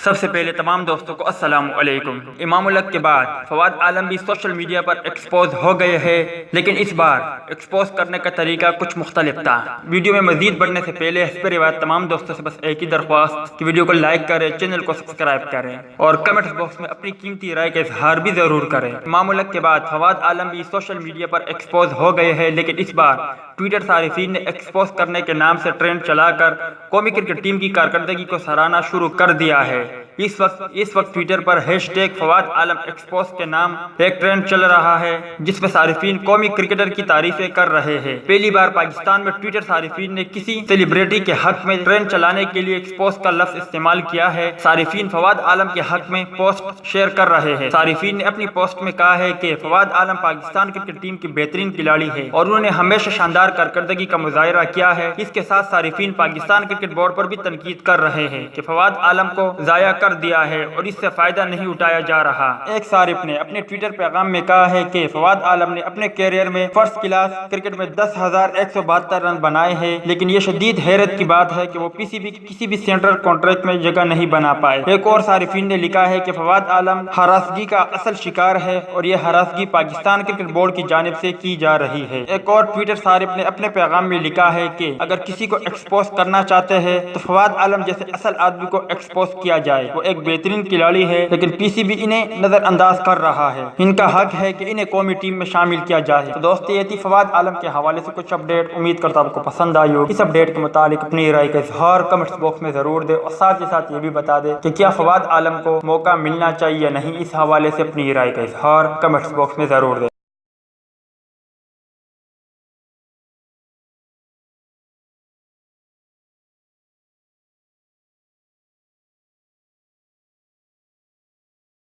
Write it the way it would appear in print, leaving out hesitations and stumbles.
سب سے پہلے تمام دوستوں کو السلام علیکم۔ امام الحق کے بعد فواد عالم بھی سوشل میڈیا پر ایکسپوز ہو گئے ہیں، لیکن اس بار ایکسپوز کرنے کا طریقہ کچھ مختلف تھا۔ ویڈیو میں مزید بڑھنے سے پہلے اس پر روایت تمام دوستوں سے بس ایک ہی درخواست کہ ویڈیو کو لائک کریں، چینل کو سبسکرائب کریں اور کمنٹ باکس میں اپنی قیمتی رائے کا اظہار بھی ضرور کریں۔ امام الحق کے بعد فواد عالم بھی سوشل میڈیا پر ایکسپوز ہو گئے ہیں، لیکن اس بار ٹویٹر صارفین نے ایکسپوز کرنے کے نام سے ٹرینڈ چلا کر قومی کرکٹ ٹیم کی کارکردگی کو سراہنا شروع کر دیا ہے۔ اس وقت ٹویٹر پر hash tag Fawad Alam expose کے نام ایک ٹرینڈ چل رہا ہے، جس میں صارفین قومی کرکٹر کی تعریفیں کر رہے ہیں۔ پہلی بار پاکستان میں ٹویٹر صارفین نے کسی سیلیبریٹی کے حق میں ٹرینڈ چلانے کے لیے ایکسپوز کا لفظ استعمال کیا ہے۔ صارفین فواد عالم کے حق میں پوسٹ شیئر کر رہے ہیں۔ صارفین نے اپنی پوسٹ میں کہا ہے کہ فواد عالم پاکستان کرکٹ ٹیم کی بہترین کھلاڑی ہے اور انہوں نے ہمیشہ شاندار کارکردگی کا مظاہرہ کیا ہے۔ اس کے ساتھ صارفین پاکستان کرکٹ بورڈ پر بھی تنقید کر رہے ہیں کہ فواد عالم کو ضائع کر دیا ہے اور اس سے فائدہ نہیں اٹھایا جا رہا۔ ایک صارف نے اپنے ٹویٹر پیغام میں کہا ہے کہ فواد عالم نے اپنے کیریئر میں فرسٹ کلاس کرکٹ میں 10,172 رن بنائے ہیں، لیکن یہ شدید حیرت کی بات ہے کہ وہ کسی بھی سینٹرل کانٹریکٹ میں جگہ نہیں بنا پائے۔ ایک اور صارفین نے لکھا ہے کہ فواد عالم ہراسگی کا اصل شکار ہے اور یہ ہراسگی پاکستان کرکٹ بورڈ کی جانب سے کی جا رہی ہے۔ ایک اور ٹویٹر صارف نے اپنے پیغام میں لکھا ہے کہ اگر کسی کو ایکسپوز کرنا چاہتے ہیں تو فواد عالم جیسے اصل آدمی کو ایکسپوز کیا جائے۔ وہ ایک بہترین کھلاڑی ہے، لیکن پی سی بی انہیں نظر انداز کر رہا ہے۔ ان کا حق ہے کہ انہیں قومی ٹیم میں شامل کیا جائے۔ تو دوستو، یہ تھی فواد عالم کے حوالے سے کچھ اپڈیٹ۔ امید کرتا ہوں آپ کو پسند آئی ہو۔ اس اپڈیٹ کے متعلق اپنی رائے کا اظہار کمنٹس باکس میں ضرور دے اور ساتھ ہی ساتھ یہ بھی بتا دے کہ کیا فواد عالم کو موقع ملنا چاہیے یا نہیں۔ اس حوالے سے اپنی رائے کا اظہار کمنٹس باکس میں ضرور دے۔